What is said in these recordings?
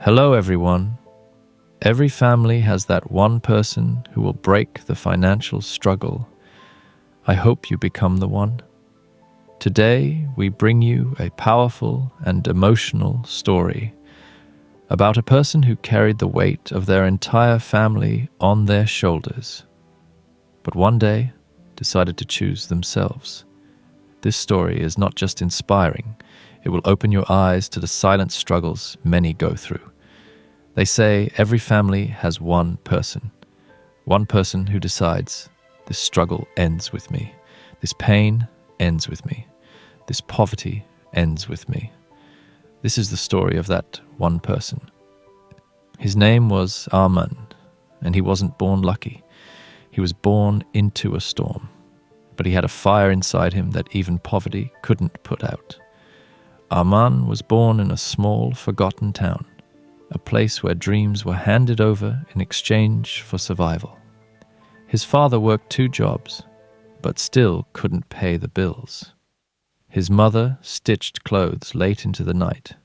Hello, everyone. Every family has that one person who will break the financial struggle. I hope you become the one. Today, we bring you a powerful and emotional story about a person who carried the weight of their entire family on their shoulders, but one day decided to choose themselves. This story is not just inspiring, it will open your eyes to the silent struggles many go through. They say every family has one person who decides, this struggle ends with me, this pain ends with me, this poverty ends with me. This is the story of that one person. His name was Armand, and he wasn't born lucky. He was born into a storm, but he had a fire inside him that even poverty couldn't put out. Armand was born in a small, forgotten town, a place where dreams were handed over in exchange for survival. His father worked 2 jobs, but still couldn't pay the bills. His mother stitched clothes late into the night,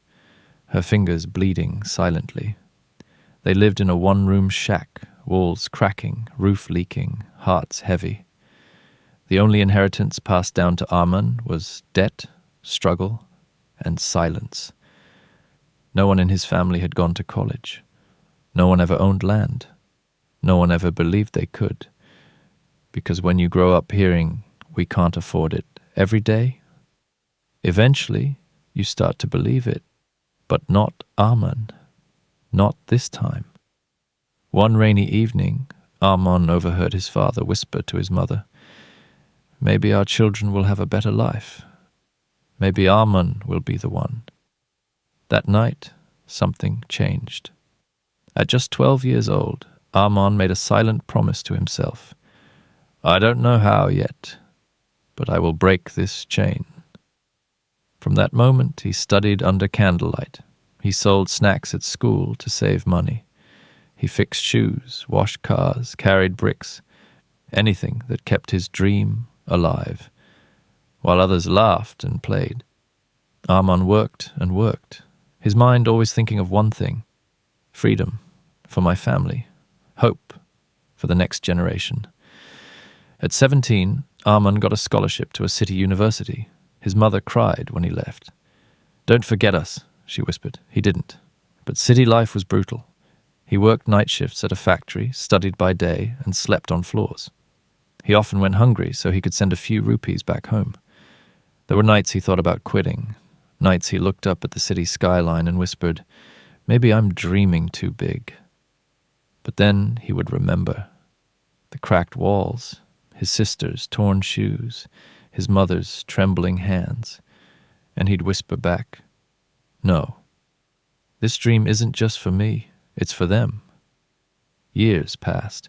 her fingers bleeding silently. They lived in a one-room shack, walls cracking, roof leaking, hearts heavy. The only inheritance passed down to Armand was debt, struggle, and silence. No one in his family had gone to college. No one ever owned land. No one ever believed they could. Because when you grow up hearing, we can't afford it, every day, eventually you start to believe it. But not Armand. Not this time. One rainy evening, Armand overheard his father whisper to his mother, "Maybe our children will have a better life. Maybe Armand will be the one." That night, something changed. At just 12 years old, Armand made a silent promise to himself. "I don't know how yet, but I will break this chain." From that moment, he studied under candlelight. He sold snacks at school to save money. He fixed shoes, washed cars, carried bricks, anything that kept his dream alive. While others laughed and played, Armand worked and worked, his mind always thinking of one thing: freedom for my family, hope for the next generation. At 17, Armand got a scholarship to a city university. His mother cried when he left. "Don't forget us," she whispered. He didn't. But city life was brutal. He worked night shifts at a factory, studied by day, and slept on floors. He often went hungry so he could send a few rupees back home. There were nights he thought about quitting, nights he looked up at the city skyline and whispered, "Maybe I'm dreaming too big." But then he would remember the cracked walls, his sister's torn shoes, his mother's trembling hands, and he'd whisper back, "No, this dream isn't just for me, it's for them." Years passed.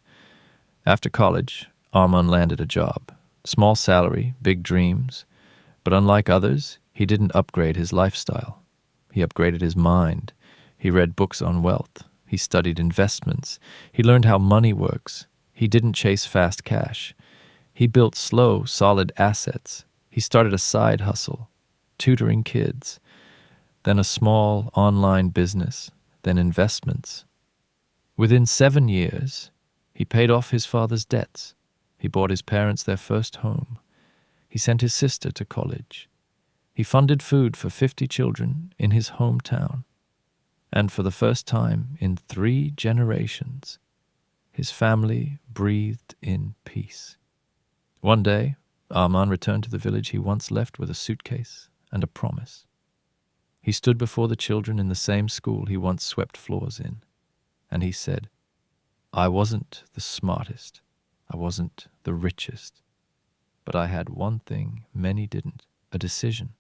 After college, Armand landed a job. Small salary, big dreams, but unlike others, he didn't upgrade his lifestyle. He upgraded his mind. He read books on wealth. He studied investments. He learned how money works. He didn't chase fast cash. He built slow, solid assets. He started a side hustle, tutoring kids, then a small online business, then investments. Within 7 years, he paid off his father's debts. He bought his parents their first home. He sent his sister to college. He funded food for 50 children in his hometown. And for the first time in 3 generations, his family breathed in peace. One day, Armand returned to the village he once left with a suitcase and a promise. He stood before the children in the same school he once swept floors in, and he said, "I wasn't the smartest, I wasn't the richest, but I had one thing many didn't, a decision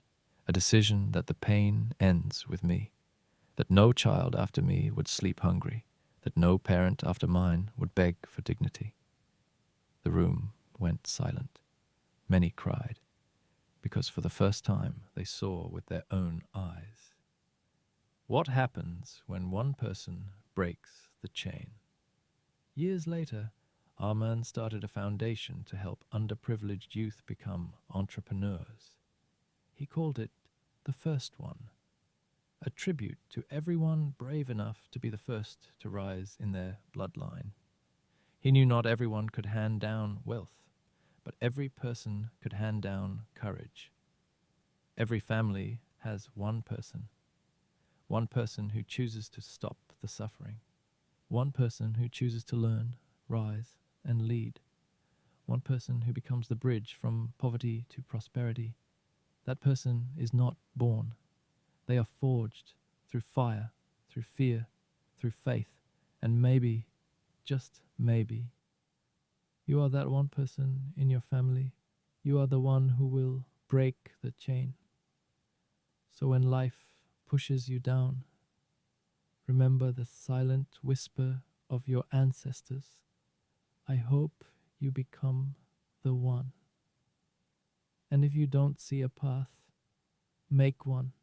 that the pain ends with me, that no child after me would sleep hungry, that no parent after mine would beg for dignity." The room went silent. Many cried, because for the first time they saw with their own eyes. What happens when one person breaks the chain? Years later, Armand started a foundation to help underprivileged youth become entrepreneurs. He called it The First One. a tribute to everyone brave enough to be the first to rise in their bloodline. He knew not everyone could hand down wealth, but every person could hand down courage. Every family has one person who chooses to stop the suffering, one person who chooses to learn, rise, and lead, one person who becomes the bridge from poverty to prosperity. That person is not born. They are forged through fire, through fear, through faith, and maybe, just maybe, you are that one person in your family. You are the one who will break the chain. So when life pushes you down, remember the silent whisper of your ancestors. I hope you become the one. And if you don't see a path, make one.